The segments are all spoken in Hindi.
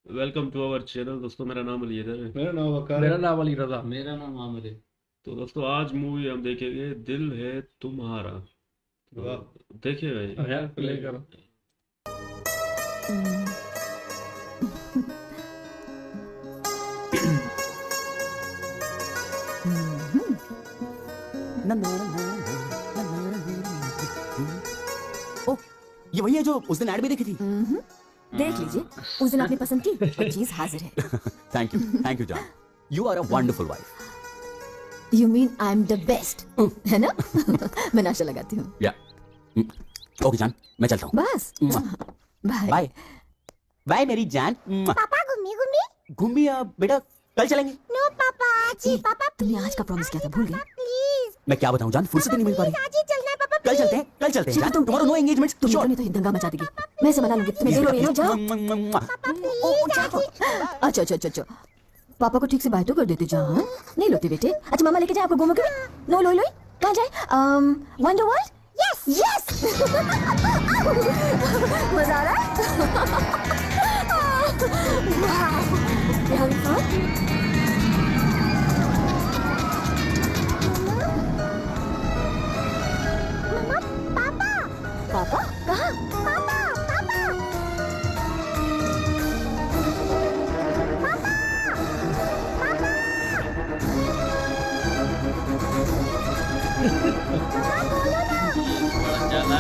वेलकम टू आवर चैनल दोस्तों। मेरा नाम अली है। मेरा नाम वकार है। मेरा नाम अली रजा। मेरा नाम आमिर है। तो दोस्तों आज मूवी हम देखेंगे दिल है तुम्हारा। तो वाह। देखिए भाई। यार प्ले करो। ओ, ये वही है जो उस दिन ऐड में देखी थी। देख लीजिए, उस दिन आपने पसंद की और चीज हाजिर है। थैंक यू जान। You are a wonderful wife. You mean I am the best, है ना? मैं नाश्ता लगाती हूँ। या ओके जान, मैं चलता हूँ। बस बाय बाय बाय मेरी जान। पापा घूमी घूमी। घूमी बेटा, कल चलेंगे। नो पापा, जी पापा तुमने आज का प्रॉमिस किया था, भूल गए? प्लीज। मैं क्या बताऊँ जान, फुर्सत ही नहीं मिल पा रही। आज ही चलना है पापा। कल चलते हैं, कल चलते हैं। तुम टुमारो नो एंगेजमेंट। तुम दोनों तो दंगा मचा देगी। मैं से मना लूंगी, तुम्हें देर हो रही है ना, जाओ। अच्छा अच्छा अच्छा अच्छा, पापा को ठीक से बाय तो कर देते जान। नहीं लोते बेटे। अच्छा मामा लेके जाए आपको घूमोगे? नो लोई लोई, कहाँ जाए? Wonder world. Yes yes. मजा आ रहा है? You having fun? मम्मा, पापा, पापा कहाँ? पापा, पापा,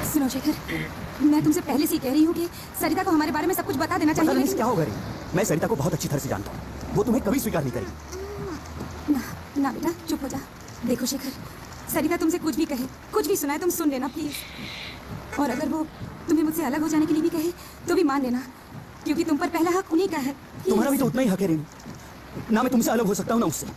सुनो शेखर, मैं तुमसे पहले से ही कह रही हूँ कि सरिता को हमारे बारे में सब कुछ बता देना पता चाहिए। नहीं क्या होगा रे, मैं सरिता को बहुत अच्छी तरह से जानता हूँ। वो तुम्हें कभी स्वीकार नहीं करेगी। ना ना बेटा, चुप हो जा। देखो शेखर, सरिता तुमसे कुछ भी कहे, कुछ भी सुनाए, तुम सुन लेना प्लीज। और अगर वो तुम्हें मुझसे अलग हो जाने के लिए भी कहे तो भी मान लेना, क्योंकि तुम पर पहला हक उन्हीं का है। तुम्हारा भी तो उतना ही हक है रेनू। ना मैं तुमसे अलग हो सकता हूँ ना उससे।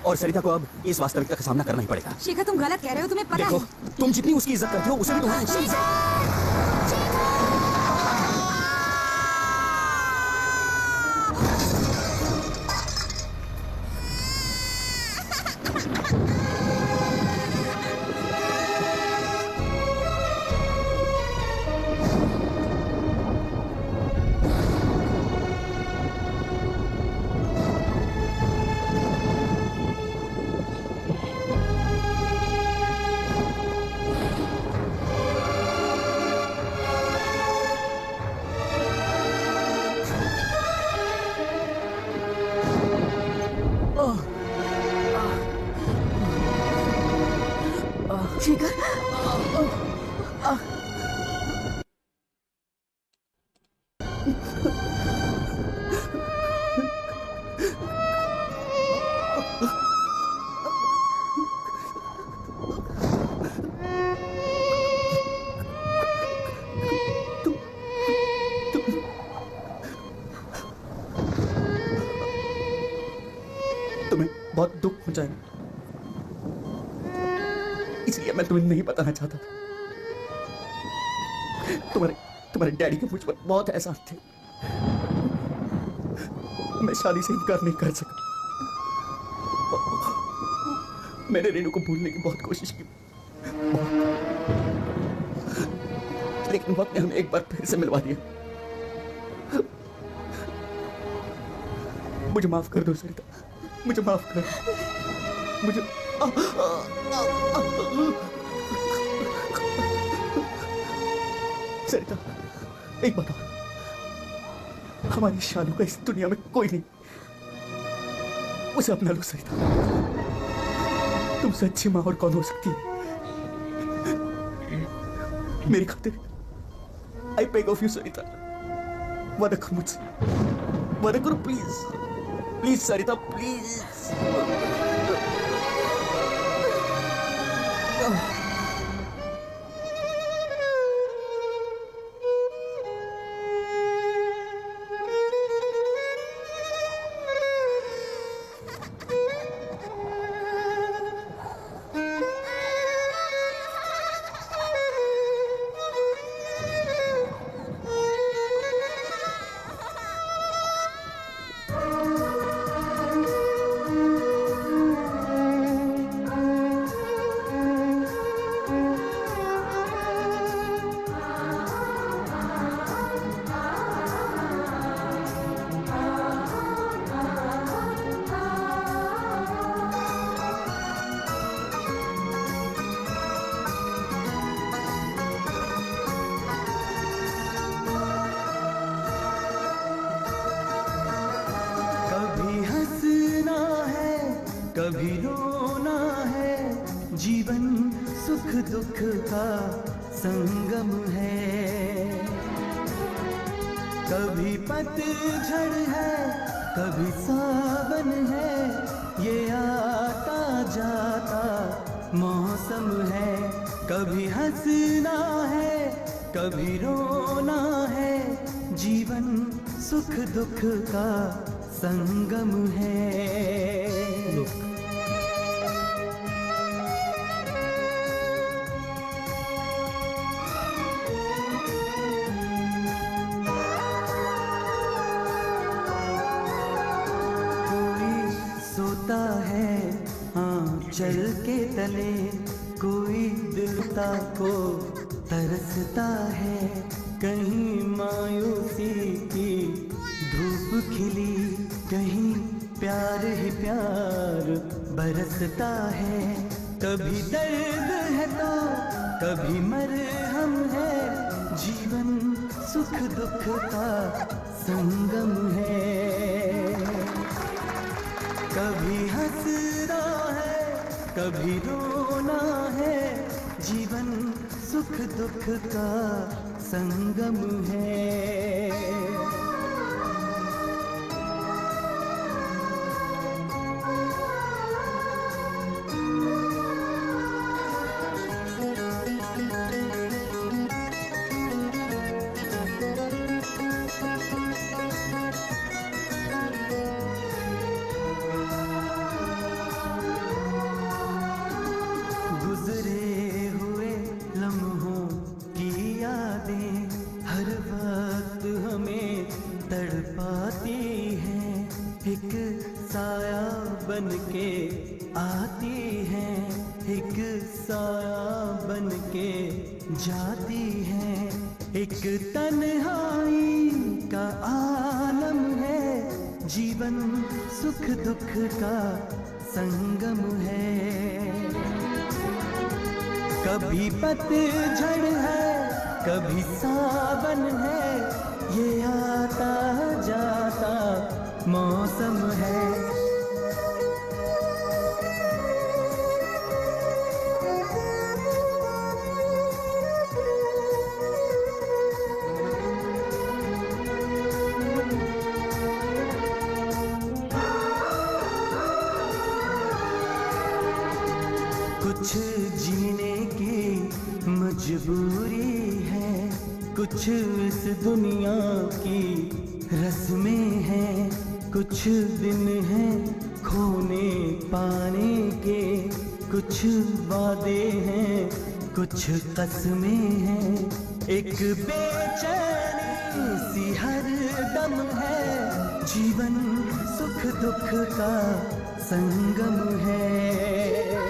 और सरिता को अब इस वास्तविकता का सामना करना ही पड़ेगा। शेखर तुम गलत कह रहे हो, तुम्हें पता देखो, है। तुम जितनी उसकी इज्जत करते हो उसे भी तुम्हारी उसकी इज्जत। शेखर तुम्हें बहुत दुख पहुंचाया, इसलिए मैं तुम्हें नहीं बताना चाहता था। तुम्हारे डैडी के मुझ पर बहुत एहसान थे। मैं शादी से इनकार नहीं कर सका। मैंने रेनू को भूलने की बहुत कोशिश की, लेकिन वक्त ने हमें एक बार फिर से मिलवा दिया। मुझे माफ कर दो सरिता, मुझे माफ कर। मुझे सरिता, एक बताओ, हमारी शानों का इस दुनिया में कोई नहीं, उसे अपना लो सरिता। तुमसे अच्छी माँ और कौन हो सकती है? मेरी खातिर आई बेग ऑफ यू सरिता, वादा करो मुझसे, वादा करो प्लीज, प्लीज सरिता प्लीज। कभी हंसना है, कभी रोना है, जीवन सुख दुख का संगम है। कभी पतझड़ है, कभी सावन है, ये आता जाता मौसम है। कभी हंसना है, कभी रोना है, जीवन सुख दुख का संगम है। कोई सोता है आंचल के तले, कोई दिलता को तरसता है। कहीं मायूसी की धूप खिली, कहीं प्यार ही प्यार बरसता है। कभी दर्द है तो कभी मरहम है, जीवन सुख दुख का संगम है। कभी हंसना है, कभी रोना है, जीवन सुख दुख का संगम है। गुजरे हुए लम्हों की यादें हर वक्त हमें तड़पाती हैं। एक साया बन के आती हैं, एक साया बन के जाती हैं। एक तन्हाई का आलम है, जीवन सुख दुख का संगम है। कभी पतझड़ है, कभी सावन है, ये आता जाता मौसम है। कुछ जीने की मजबूरी है, कुछ इस दुनिया की रस्में हैं। कुछ दिन हैं खोने पाने के, कुछ वादे हैं, कुछ कसमें हैं। एक बेचैनी सी हर दम है, जीवन सुख दुख का संगम है।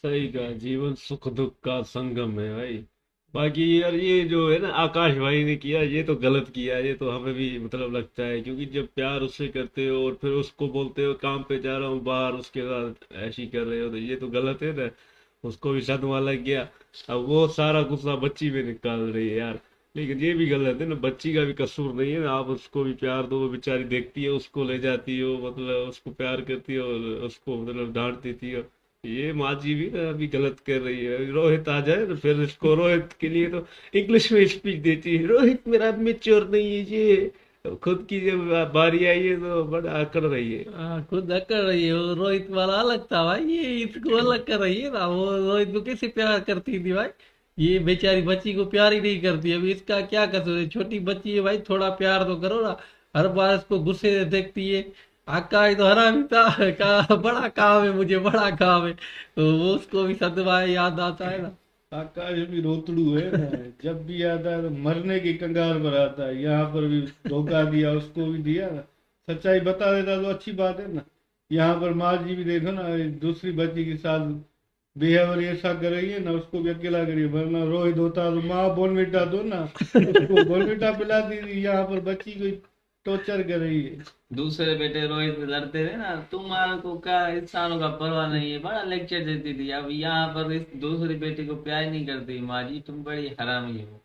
सही कहा, जीवन सुख दुख का संगम है भाई। बाकी यार ये जो है ना आकाश भाई ने किया ये तो गलत किया, ये तो हमें भी मतलब लगता है, क्योंकि जब प्यार उससे करते हो और फिर उसको बोलते हो काम पे जा रहा हूँ बाहर, उसके साथ ऐसी कर रहे हो, तो ये तो गलत है ना। उसको भी सदमा लग गया, अब वो सारा गुस्सा बच्ची में निकाल रही है यार। लेकिन ये भी गलत है ना, बच्ची का भी कसूर नहीं है ना, आप उसको भी प्यार दो, वो बेचारी देखती है उसको ले जाती हो, मतलब उसको प्यार करती हो और उसको मतलब डांट देती हो। ये माँ जी भी ना अभी गलत कर रही है। रोहित आ जाए तो फिर इसको, रोहित के लिए तो इंग्लिश में स्पीच देती है, रोहित मेरा मेच्योर नहीं है ये, खुद की जब बारी आई है तो बड़ा अकड़ रही है। हाँ, खुद कर रही है वो। रोहित वाला अलग था भाई, ये इसको अलग कर रही है ना। वो रोहित को कैसे प्यार करती थी भाई, ये बेचारी बच्ची को प्यार ही नहीं करती। अभी इसका क्या कसूर है, छोटी बच्ची है भाई, थोड़ा प्यार तो करो ना। हर बार इसको गुस्से से देखती है। आकाश तो हरामी था, का बड़ा काम है, मुझे बड़ा काम है, तो वो उसको भी सदमा याद आता है ना। आकाश भी रोतड़ू है ना, जब भी आता है तो मरने की कंगाल पर आता है। यहाँ पर भी धोखा दिया, उसको भी दिया ना। सच्चाई बता देता तो अच्छी बात है ना। यहाँ पर माँ जी भी देखो ना, दूसरी बच्ची के साथ बिहेवियर ऐसा कर रही है ना, उसको भी अकेला करिए। वरना रोहित होता तो माँ बोनविटा दो ना, उसको बोनविटा पिलाती थी। यहाँ पर बच्ची को टॉर्चर कर रही है। दूसरे बेटे रोहित से लड़ते थे ना, तुम्हारे को क्या इंसानों का परवाह नहीं है, बड़ा लेक्चर देती थी। अब यहाँ पर इस दूसरी बेटी को प्यार नहीं करती। माँ जी तुम बड़ी हरामी हो।